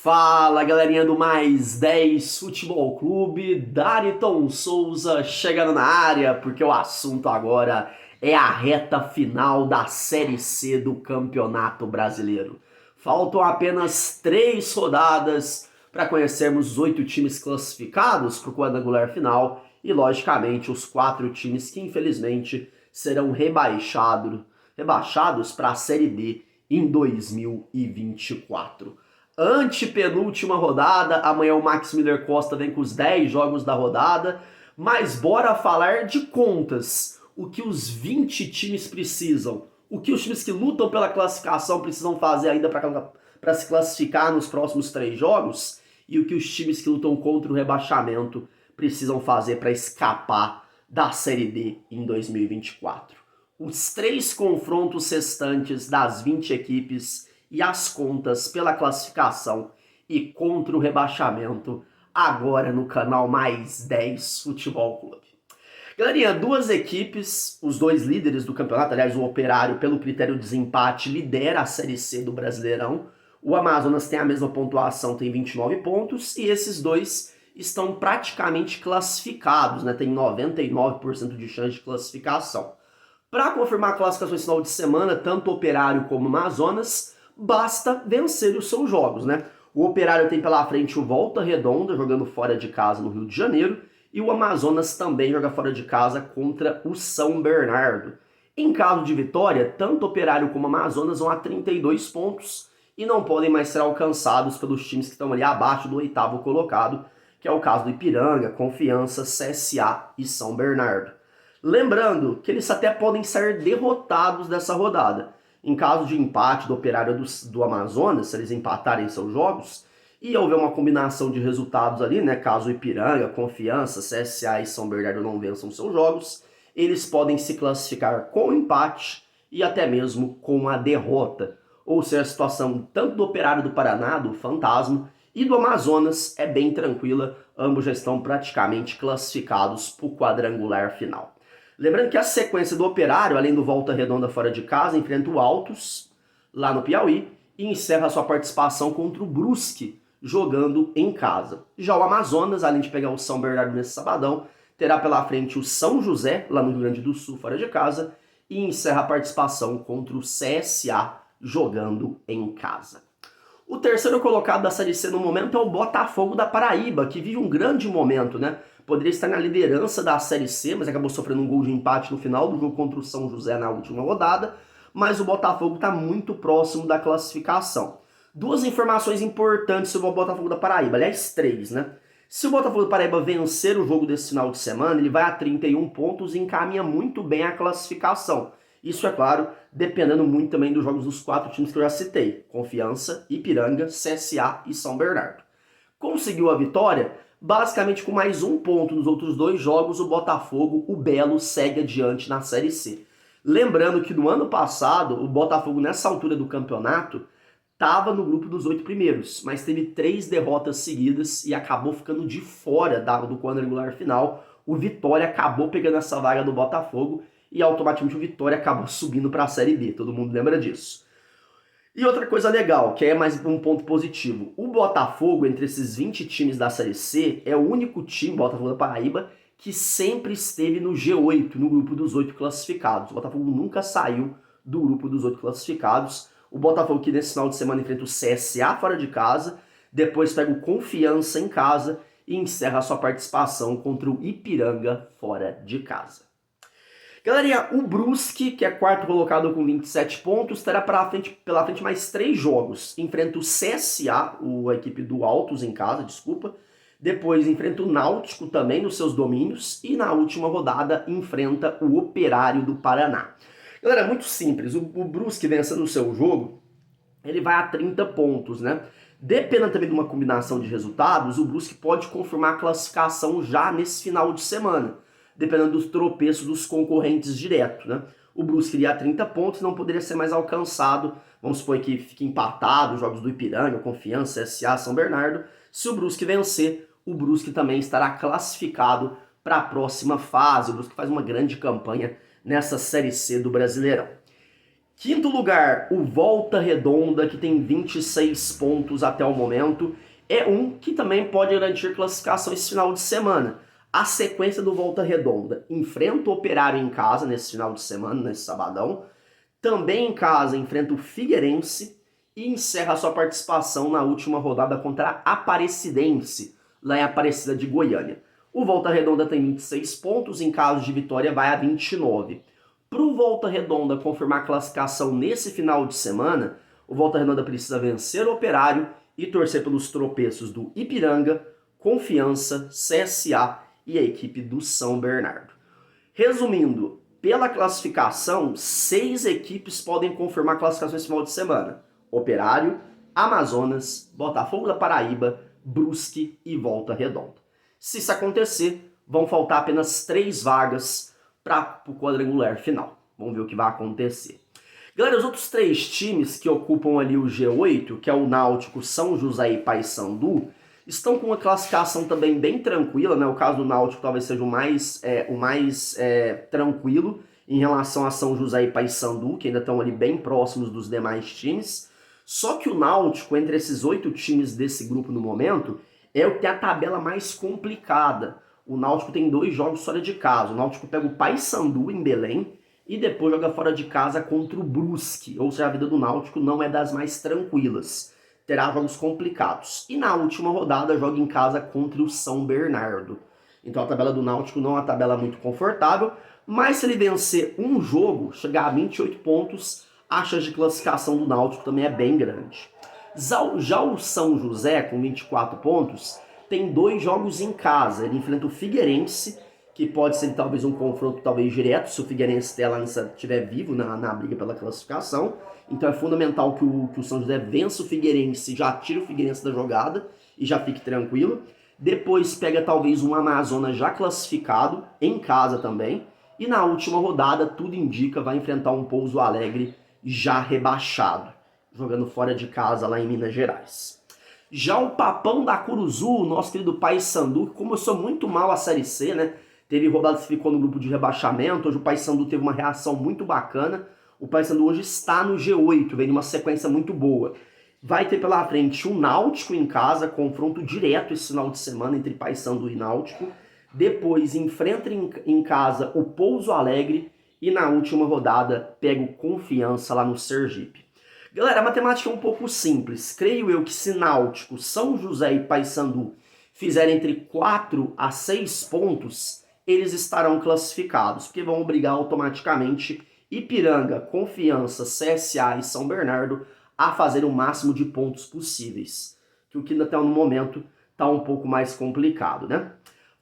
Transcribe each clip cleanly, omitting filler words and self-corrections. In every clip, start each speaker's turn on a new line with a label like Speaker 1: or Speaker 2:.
Speaker 1: Fala, galerinha do Mais 10 Futebol Clube, Dariton Souza chegando na área, porque o assunto agora é a reta final da Série C do Campeonato Brasileiro. Faltam apenas 3 rodadas para conhecermos os 8 times classificados para o quadrangular final e, logicamente, os 4 times que, infelizmente, serão rebaixados para a Série D em 2024. Antepenúltima rodada, amanhã o Max Miller Costa vem com os 10 jogos da rodada, mas bora falar de contas, o que os 20 times precisam, o que os times que lutam pela classificação precisam fazer ainda para se classificar nos próximos 3 jogos, e o que os times que lutam contra o rebaixamento precisam fazer para escapar da Série D em 2024. Os 3 confrontos restantes das 20 equipes e as contas pela classificação e contra o rebaixamento agora no canal Mais 10 Futebol Clube. Galerinha, 2 equipes, os 2 líderes do campeonato, aliás, o Operário, pelo critério de desempate, lidera a Série C do Brasileirão. O Amazonas tem a mesma pontuação, tem 29 pontos, e esses 2 estão praticamente classificados, né? Tem 99% de chance de classificação. Para confirmar a classificação esse final de semana, tanto o Operário como o Amazonas, basta vencer os seus jogos, né? O Operário tem pela frente o Volta Redonda, jogando fora de casa no Rio de Janeiro, e o Amazonas também joga fora de casa contra o São Bernardo. Em caso de vitória, tanto o Operário como o Amazonas vão a 32 pontos e não podem mais ser alcançados pelos times que estão ali abaixo do 8º colocado, que é o caso do Ipiranga, Confiança, CSA e São Bernardo. Lembrando que eles até podem sair derrotados dessa rodada. Em caso de empate do Operário do Amazonas, se eles empatarem seus jogos, e houver uma combinação de resultados ali, né, caso Ipiranga, Confiança, CSA e São Bernardo não vençam seus jogos, eles podem se classificar com empate e até mesmo com a derrota. Ou seja, a situação tanto do Operário do Paraná, do Fantasma, e do Amazonas é bem tranquila, ambos já estão praticamente classificados para o quadrangular final. Lembrando que a sequência do Operário, além do Volta Redonda fora de casa, enfrenta o Altos, lá no Piauí, e encerra sua participação contra o Brusque, jogando em casa. Já o Amazonas, além de pegar o São Bernardo nesse sabadão, terá pela frente o São José, lá no Rio Grande do Sul, fora de casa, e encerra a participação contra o CSA, jogando em casa. O terceiro colocado da Série C no momento é o Botafogo da Paraíba, que vive um grande momento, né? Poderia estar na liderança da Série C, mas acabou sofrendo um gol de empate no final do jogo contra o São José na última rodada, mas o Botafogo está muito próximo da classificação. 2 informações importantes sobre o Botafogo da Paraíba, aliás 3, né? Se o Botafogo da Paraíba vencer o jogo desse final de semana, ele vai a 31 pontos e encaminha muito bem a classificação. Isso, é claro, dependendo muito também dos jogos dos 4 times que eu já citei, Confiança, Ipiranga, CSA e São Bernardo. Conseguiu a vitória, basicamente com mais 1 ponto nos outros 2 jogos, o Botafogo, o Belo, segue adiante na Série C. Lembrando que no ano passado, o Botafogo, nessa altura do campeonato, estava no grupo dos 8 primeiros, mas teve 3 derrotas seguidas e acabou ficando de fora do quadrangular final. O Vitória acabou pegando essa vaga do Botafogo e automaticamente o Vitória acabou subindo para a Série B, todo mundo lembra disso. E outra coisa legal, que é mais um ponto positivo, o Botafogo, entre esses 20 times da Série C, é o único time, Botafogo da Paraíba, que sempre esteve no G8, no grupo dos 8 classificados. O Botafogo nunca saiu do grupo dos 8 classificados. O Botafogo que nesse final de semana enfrenta o CSA fora de casa, depois pega o Confiança em casa e encerra a sua participação contra o Ipiranga fora de casa. Galerinha, o Brusque, que é 4º colocado com 27 pontos, terá pela frente mais 3 jogos. Enfrenta o CSA, a equipe do Altos em casa, Depois enfrenta o Náutico também nos seus domínios. E na última rodada enfrenta o Operário do Paraná. Galera, muito simples. O Brusque vencendo o seu jogo, ele vai a 30 pontos, né? Dependendo também de uma combinação de resultados, o Brusque pode confirmar a classificação já nesse final de semana, dependendo dos tropeços dos concorrentes direto, né? O Brusque iria a 30 pontos, não poderia ser mais alcançado, vamos supor que fique empatado os jogos do Ipiranga, Confiança, SA, São Bernardo. Se o Brusque vencer, o Brusque também estará classificado para a próxima fase. O Brusque faz uma grande campanha nessa Série C do Brasileirão. Quinto lugar, o Volta Redonda, que tem 26 pontos até o momento. É um que também pode garantir classificação esse final de semana. A sequência do Volta Redonda enfrenta o Operário em casa nesse final de semana, nesse sabadão. Também em casa enfrenta o Figueirense e encerra sua participação na última rodada contra a Aparecidense, lá em Aparecida de Goiânia. O Volta Redonda tem 26 pontos, em caso de vitória vai a 29. Para o Volta Redonda confirmar a classificação nesse final de semana, o Volta Redonda precisa vencer o Operário e torcer pelos tropeços do Ipiranga, Confiança, CSA e a equipe do São Bernardo. Resumindo, pela classificação, 6 equipes podem confirmar a classificação esse final de semana. Operário, Amazonas, Botafogo da Paraíba, Brusque e Volta Redonda. Se isso acontecer, vão faltar apenas 3 vagas para o quadrangular final. Vamos ver o que vai acontecer. Galera, os outros 3 times que ocupam ali o G8, que é o Náutico, São José e Paysandu, estão com uma classificação também bem tranquila, né? O caso do Náutico talvez seja o mais tranquilo em relação a São José e Paysandu, que ainda estão ali bem próximos dos demais times. Só que o Náutico, entre esses 8 times desse grupo no momento, é o que tem a tabela mais complicada. O Náutico tem 2 jogos fora de casa. O Náutico pega o Paysandu em Belém e depois joga fora de casa contra o Brusque. Ou seja, a vida do Náutico não é das mais tranquilas. Terá jogos complicados. E na última rodada joga em casa contra o São Bernardo. Então a tabela do Náutico não é uma tabela muito confortável, mas se ele vencer um jogo, chegar a 28 pontos, a chance de classificação do Náutico também é bem grande. Já o São José, com 24 pontos, tem 2 jogos em casa. Ele enfrenta o Figueirense, que pode ser talvez um confronto talvez direto, se o Figueirense estiver vivo na briga pela classificação. Então é fundamental que o São José vença o Figueirense, já tire o Figueirense da jogada e já fique tranquilo. Depois pega talvez um Amazonas já classificado, em casa também. E na última rodada, tudo indica, vai enfrentar um Pouso Alegre já rebaixado, jogando fora de casa lá em Minas Gerais. Já o Papão da Curuzu, nosso querido Paysandu, que começou muito mal a Série C, né? Teve rodada que ficou no grupo de rebaixamento. Hoje o Paysandu teve uma reação muito bacana. O Paysandu hoje está no G8, vem numa sequência muito boa. Vai ter pela frente o Náutico em casa, confronto direto esse final de semana entre Paysandu e Náutico. Depois enfrenta em casa o Pouso Alegre e na última rodada pega o Confiança lá no Sergipe. Galera, a matemática é um pouco simples. Creio eu que se Náutico, São José e Paysandu fizerem entre 4 a 6 pontos, eles estarão classificados, porque vão obrigar automaticamente Ipiranga, Confiança, CSA e São Bernardo a fazer o máximo de pontos possíveis. Que o que até no momento está um pouco mais complicado, né?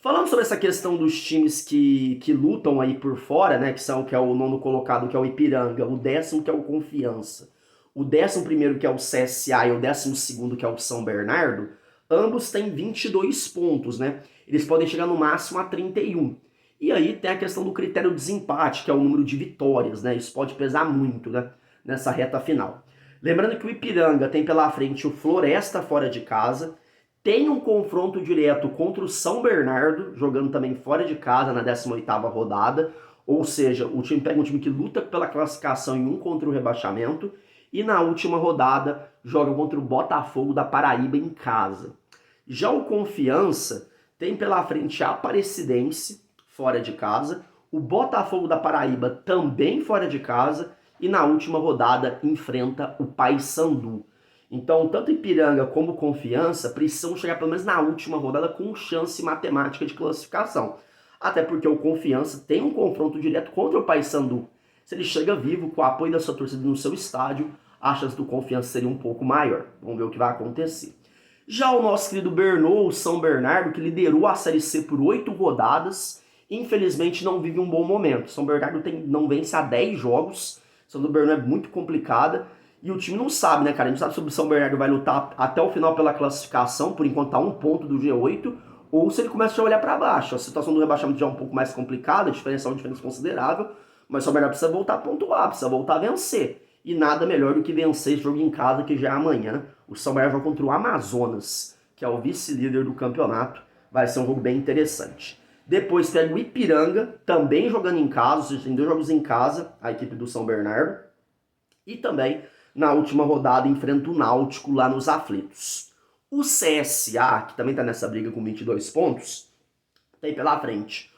Speaker 1: Falando sobre essa questão dos times que lutam aí por fora, né? Que é o 9º colocado, que é o Ipiranga, o 10º, que é o Confiança, o 11º, que é o CSA, e o 12º, que é o São Bernardo, ambos têm 22 pontos, né? Eles podem chegar no máximo a 31. E aí tem a questão do critério de desempate, que é o número de vitórias, né? Isso pode pesar muito, né? Nessa reta final. Lembrando que o Ipiranga tem pela frente o Floresta fora de casa, tem um confronto direto contra o São Bernardo, jogando também fora de casa na 18ª rodada, ou seja, o time pega um time que luta pela classificação em um contra o rebaixamento, e na última rodada joga contra o Botafogo da Paraíba em casa. Já o Confiança tem pela frente a Aparecidense, fora de casa, o Botafogo da Paraíba também fora de casa, e na última rodada enfrenta o Paysandu. Então, tanto Ipiranga como Confiança precisam chegar pelo menos na última rodada com chance matemática de classificação. Até porque o Confiança tem um confronto direto contra o Paysandu. Se ele chega vivo, com o apoio da sua torcida no seu estádio, a chance do Confiança seria um pouco maior. Vamos ver o que vai acontecer. Já o nosso querido Bernou, o São Bernardo, que liderou a Série C por 8 rodadas, infelizmente não vive um bom momento. O São Bernardo não vence há 10 jogos, a situação do Bernou é muito complicada, e o time não sabe, né, cara? A gente sabe se o São Bernardo vai lutar até o final pela classificação, por enquanto tá 1 ponto do G8, ou se ele começa a olhar para baixo. A situação do rebaixamento já é um pouco mais complicada, a diferença é uma diferença considerável, mas o São Bernardo precisa voltar a pontuar, precisa voltar a vencer. E nada melhor do que vencer esse jogo em casa, que já é amanhã. O São Bernardo joga contra o Amazonas, que é o vice-líder do campeonato. Vai ser um jogo bem interessante. Depois pega o Ipiranga, também jogando em casa, ou seja, tem 2 jogos em casa, a equipe do São Bernardo. E também, na última rodada, enfrenta o Náutico lá nos Aflitos. O CSA, que também está nessa briga com 22 pontos, tem pela frente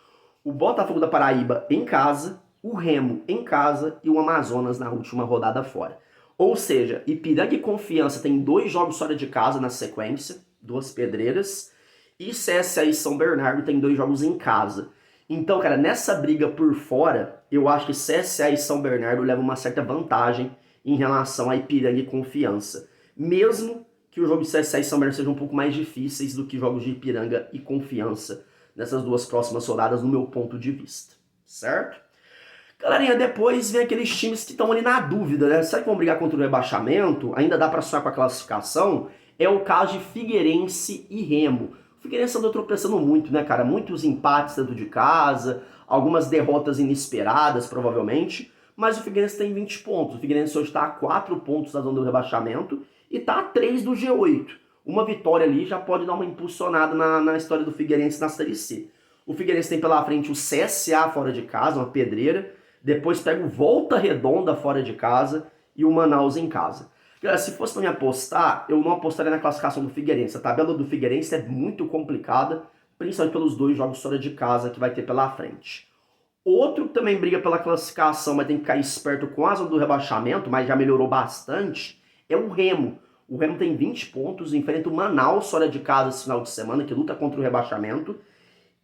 Speaker 1: o Botafogo da Paraíba em casa, o Remo em casa e o Amazonas na última rodada fora. Ou seja, Ipiranga e Confiança tem 2 jogos fora de casa na sequência, 2 pedreiras, e CSA e São Bernardo tem 2 jogos em casa. Então, cara, nessa briga por fora, eu acho que CSA e São Bernardo levam uma certa vantagem em relação a Ipiranga e Confiança. Mesmo que o jogo de CSA e São Bernardo sejam um pouco mais difíceis do que jogos de Ipiranga e Confiança nessas 2 próximas rodadas, no meu ponto de vista. Certo? Galerinha, depois vem aqueles times que estão ali na dúvida, né? Será que vão brigar contra o rebaixamento? Ainda dá para sonhar com a classificação? É o caso de Figueirense e Remo. O Figueirense andou tropeçando muito, né, cara? Muitos empates dentro de casa, algumas derrotas inesperadas, provavelmente. Mas o Figueirense tem 20 pontos. O Figueirense hoje está a 4 pontos da zona do rebaixamento e está a 3 do G8. Uma vitória ali já pode dar uma impulsionada na história do Figueirense na Série C. O Figueirense tem pela frente o CSA fora de casa, uma pedreira. Depois pega o Volta Redonda fora de casa e o Manaus em casa. Galera, se fosse para me apostar, eu não apostaria na classificação do Figueirense. A tabela do Figueirense é muito complicada, principalmente pelos 2 jogos fora de casa que vai ter pela frente. Outro que também briga pela classificação, mas tem que ficar esperto com a zona do rebaixamento, mas já melhorou bastante, é o Remo. O Remo tem 20 pontos, enfrenta o Manaus fora de casa esse final de semana, que luta contra o rebaixamento,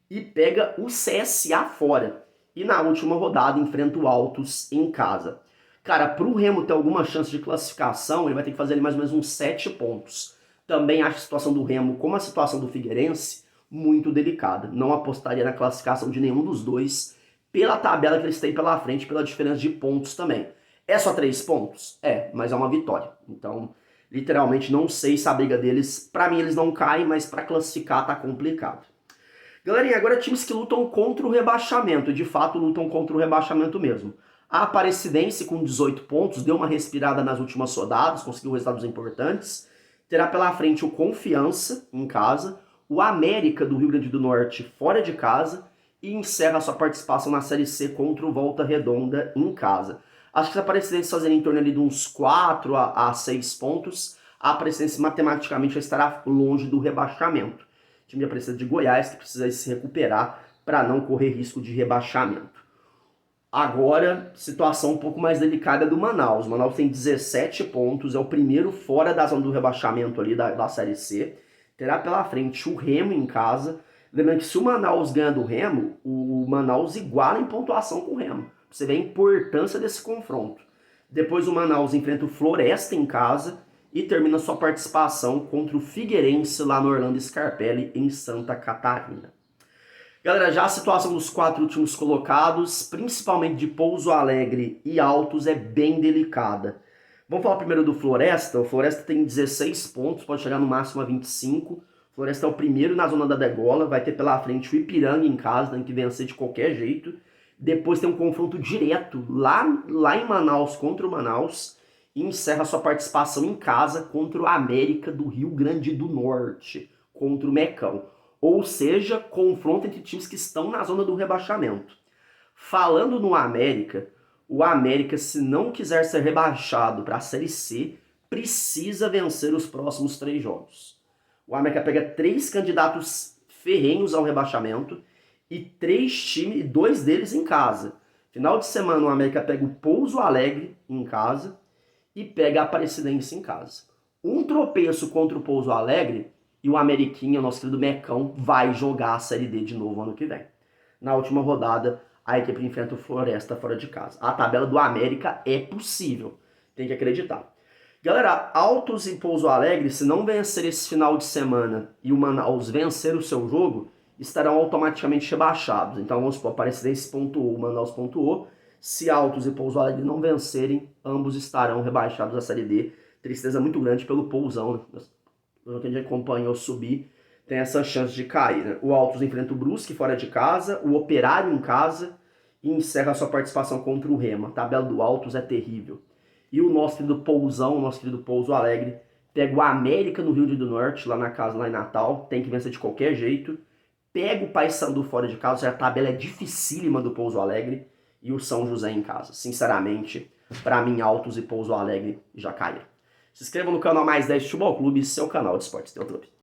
Speaker 1: e pega o CSA fora. E na última rodada enfrenta o Altos em casa. Cara, para o Remo ter alguma chance de classificação, ele vai ter que fazer ali mais ou menos uns 7 pontos. Também acho a situação do Remo, como a situação do Figueirense, muito delicada. Não apostaria na classificação de nenhum dos dois, pela tabela que eles têm pela frente, pela diferença de pontos também. É só 3 pontos? É, mas é uma vitória. Então, literalmente, não sei se a briga deles... Para mim, eles não caem, mas para classificar tá complicado. Galerinha, agora times que lutam contra o rebaixamento, de fato lutam contra o rebaixamento mesmo. A Aparecidense com 18 pontos, deu uma respirada nas últimas rodadas, conseguiu resultados importantes. Terá pela frente o Confiança em casa, o América do Rio Grande do Norte fora de casa e encerra sua participação na Série C contra o Volta Redonda em casa. Acho que se a Aparecidense fazer em torno ali de uns 4 a 6 pontos, a Aparecidense matematicamente já estará longe do rebaixamento. O time de Aparecida de Goiás, que precisa se recuperar para não correr risco de rebaixamento. Agora, situação um pouco mais delicada do Manaus. O Manaus tem 17 pontos, é o primeiro fora da zona do rebaixamento ali da Série C. Terá pela frente o Remo em casa. Lembrando que se o Manaus ganha do Remo, o Manaus iguala em pontuação com o Remo. Você vê a importância desse confronto. Depois o Manaus enfrenta o Floresta em casa e termina sua participação contra o Figueirense lá no Orlando Scarpelli, em Santa Catarina. Galera, já a situação dos 4 últimos colocados, principalmente de Pouso Alegre e Altos, é bem delicada. Vamos falar primeiro do Floresta. O Floresta tem 16 pontos, pode chegar no máximo a 25. O Floresta é o primeiro na zona da degola, vai ter pela frente o Ipiranga em casa, tem que vencer de qualquer jeito. Depois tem um confronto direto lá em Manaus contra o Manaus. E encerra sua participação em casa contra o América do Rio Grande do Norte, contra o Mecão. Ou seja, confronto entre times que estão na zona do rebaixamento. Falando no América, o América, se não quiser ser rebaixado para a Série C, precisa vencer os próximos 3 jogos. O América pega 3 candidatos ferrenhos ao rebaixamento e 2 deles em casa. Final de semana, o América pega o Pouso Alegre em casa e pega a Aparecidense em casa. Um tropeço contra o Pouso Alegre e o Ameriquinha, nosso querido Mecão, vai jogar a Série D de novo ano que vem. Na última rodada, a equipe enfrenta o Floresta fora de casa. A tabela do América é possível, tem que acreditar. Galera, Altos e Pouso Alegre, se não vencer esse final de semana e o Manaus vencer o seu jogo, estarão automaticamente rebaixados. Então vamos supor, a Aparecidense pontuou, o Manaus pontuou. Se Altos e Pouso Alegre não vencerem, ambos estarão rebaixados da Série D. Tristeza muito grande pelo Pousão, né? Pelo que a gente acompanhou subir, tem essa chance de cair, né? O Altos enfrenta o Brusque fora de casa, o Operário em casa e encerra a sua participação contra o Remo. A tabela do Altos é terrível. E o nosso querido Pousão, o nosso querido Pouso Alegre, pega o América no Rio Grande do Norte, lá na casa, lá em Natal, tem que vencer de qualquer jeito. Pega o Paysandu fora de casa, a tabela é dificílima do Pouso Alegre, e o São José em casa. Sinceramente, Para mim, Altos e Pouso Alegre já caíram. Se inscreva no canal Mais 10 Futebol Clube, seu canal de esportes do YouTube.